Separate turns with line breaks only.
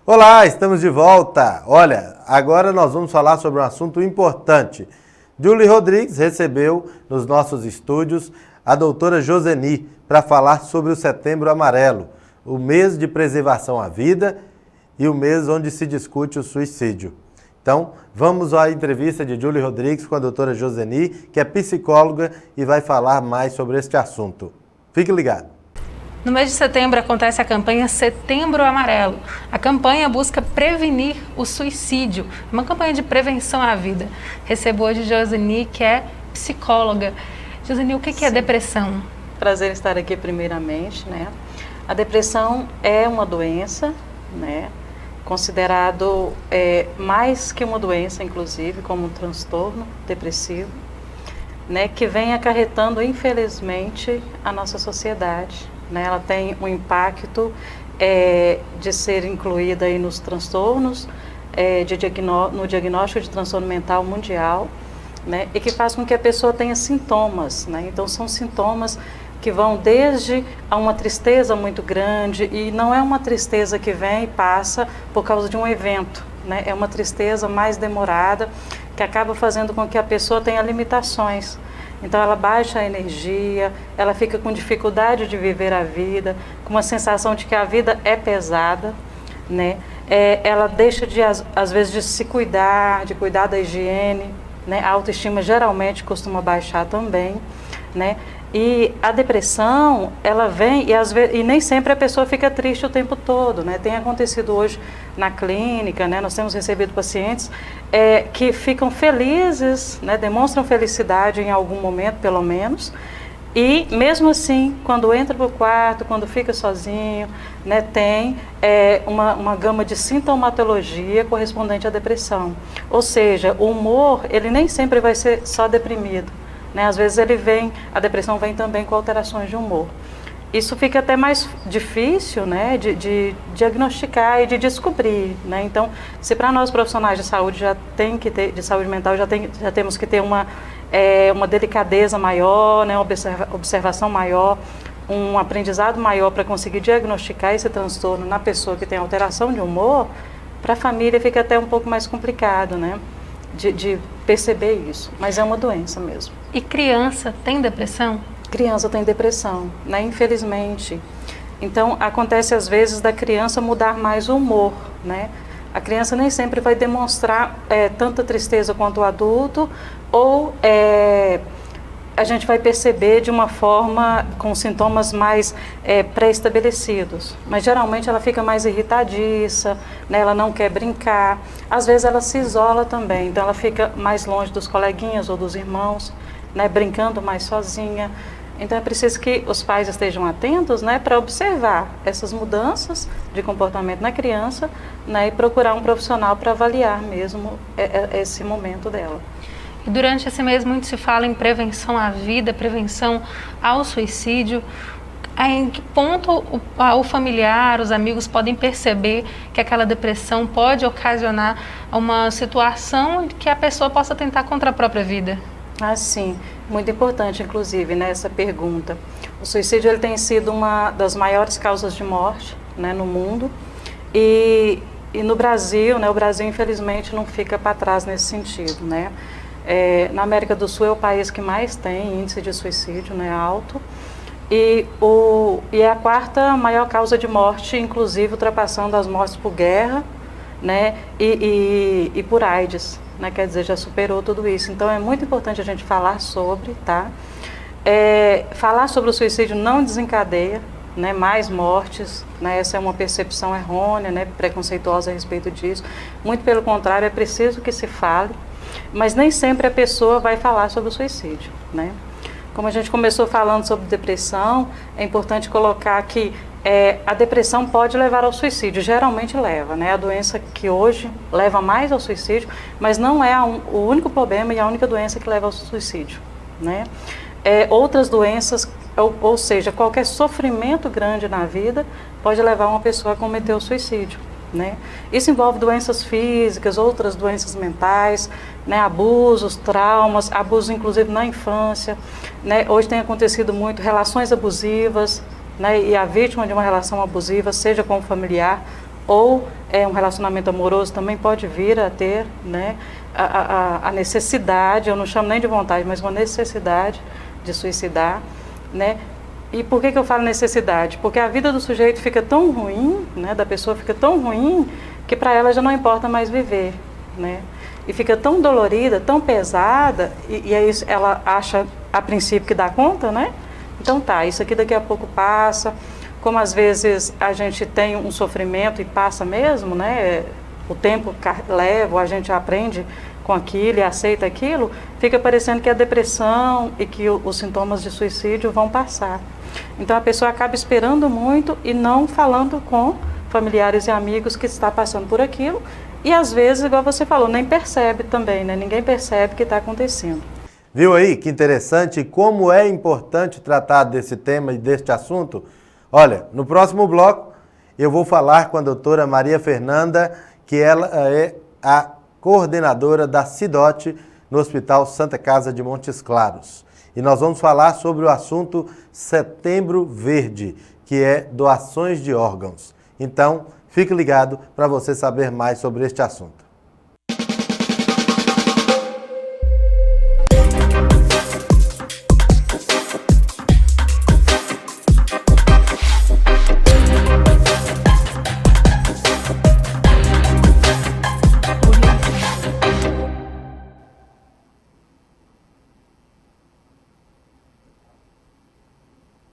Olá, estamos de volta. Olha, agora nós vamos falar sobre um assunto importante. Julie Rodrigues recebeu nos nossos estúdios a doutora Joseni para falar sobre o Setembro Amarelo, o mês de preservação à vida e o mês onde se discute o suicídio. Então, vamos à entrevista de Julie Rodrigues com a doutora Joseni, que é psicóloga e vai falar mais sobre este assunto. Fique ligado.
No mês de setembro acontece a campanha Setembro Amarelo. A campanha busca prevenir o suicídio, uma campanha de prevenção à vida. Recebo hoje Joseni, que é psicóloga. Joseni, o que é depressão?
Prazer estar aqui primeiramente, né? A depressão é uma doença, né? Considerado mais que uma doença, inclusive, como um transtorno depressivo, né? Que vem acarretando, infelizmente, a nossa sociedade. Né, ela tem um impacto de ser incluída aí nos transtornos, no diagnóstico de transtorno mental mundial, né, e que faz com que a pessoa tenha sintomas. Né, então, são sintomas que vão desde a uma tristeza muito grande, e não é uma tristeza que vem e passa por causa de um evento, né, é uma tristeza mais demorada, que acaba fazendo com que a pessoa tenha limitações. Então ela baixa a energia, ela fica com dificuldade de viver a vida, com uma sensação de que a vida é pesada, né? Ela deixa às vezes de se cuidar, de cuidar da higiene, né? A autoestima geralmente costuma baixar também, né? E a depressão, ela vem e nem sempre a pessoa fica triste o tempo todo, né? Tem acontecido hoje na clínica, né? Nós temos recebido pacientes que ficam felizes, né? Demonstram felicidade em algum momento, pelo menos, e mesmo assim, quando entra para o quarto, quando fica sozinho, né? Tem uma gama de sintomatologia correspondente à depressão. Ou seja, o humor, ele nem sempre vai ser só deprimido. Né, às vezes a depressão vem também com alterações de humor. Isso fica até mais difícil, né, de diagnosticar e de descobrir. Né? Então, se para nós profissionais de saúde de saúde mental já temos que ter uma delicadeza maior, né, uma observação maior, um aprendizado maior para conseguir diagnosticar esse transtorno na pessoa que tem alteração de humor, para a família fica até um pouco mais complicado, né? De perceber isso, mas é uma doença mesmo.
E criança tem depressão?
Criança tem depressão, né? Infelizmente. Então, acontece às vezes da criança mudar mais o humor, né? A criança nem sempre vai demonstrar tanta tristeza quanto o adulto, ou a gente vai perceber de uma forma com sintomas mais pré-estabelecidos. Mas geralmente ela fica mais irritadiça, né? Ela não quer brincar. Às vezes ela se isola também, então ela fica mais longe dos coleguinhas ou dos irmãos, né? Brincando mais sozinha. Então é preciso que os pais estejam atentos, né? Para observar essas mudanças de comportamento na criança, né? E procurar um profissional para avaliar mesmo esse momento dela.
E durante esse mês muito se fala em prevenção à vida, prevenção ao suicídio. Em que ponto o familiar, os amigos podem perceber que aquela depressão pode ocasionar uma situação que a pessoa possa tentar contra a própria vida?
Ah, sim. Muito importante, inclusive, né, essa pergunta. O suicídio ele tem sido uma das maiores causas de morte, né, no mundo. E no Brasil, né, o Brasil infelizmente não fica para trás nesse sentido, né? Na América do Sul é o país que mais tem índice de suicídio, né, alto, e é a quarta maior causa de morte, inclusive ultrapassando as mortes por guerra, né, e por AIDS, né, quer dizer, já superou tudo isso. Então é muito importante a gente falar sobre, tá? Falar sobre o suicídio não desencadeia, né, mais mortes, né, essa é uma percepção errônea, né, preconceituosa a respeito disso. Muito pelo contrário, é preciso que se fale, mas nem sempre a pessoa vai falar sobre o suicídio, né? Como a gente começou falando sobre depressão, é importante colocar que a depressão pode levar ao suicídio, geralmente leva, né? A doença que hoje leva mais ao suicídio, mas não é o único problema e a única doença que leva ao suicídio, né? Outras doenças, ou seja, qualquer sofrimento grande na vida pode levar uma pessoa a cometer o suicídio. Né? Isso envolve doenças físicas, outras doenças mentais, né? Abusos, traumas, abusos inclusive na infância, né? Hoje tem acontecido muito relações abusivas, né? E a vítima de uma relação abusiva, seja com o familiar ou um relacionamento amoroso também pode vir a ter, né, a necessidade, eu não chamo nem de vontade, mas uma necessidade de suicidar, né? E por que eu falo necessidade? Porque a vida do sujeito fica tão ruim, né, da pessoa fica tão ruim, que para ela já não importa mais viver, né? E fica tão dolorida, tão pesada, e aí ela acha a princípio que dá conta, né? Então tá, isso aqui daqui a pouco passa. Como às vezes a gente tem um sofrimento e passa mesmo, né? O tempo leva, a gente aprende com aquilo e aceita aquilo, fica parecendo que a depressão e que os sintomas de suicídio vão passar. Então a pessoa acaba esperando muito e não falando com familiares e amigos que está passando por aquilo, e às vezes, igual você falou, nem percebe também, né? Ninguém percebe o que está acontecendo.
Viu aí que interessante e como é importante tratar desse tema e deste assunto? Olha, no próximo bloco eu vou falar com a doutora Maria Fernanda, que ela é a coordenadora da CIDOT no Hospital Santa Casa de Montes Claros. E nós vamos falar sobre o assunto Setembro Verde, que é doações de órgãos. Então, fique ligado para você saber mais sobre este assunto.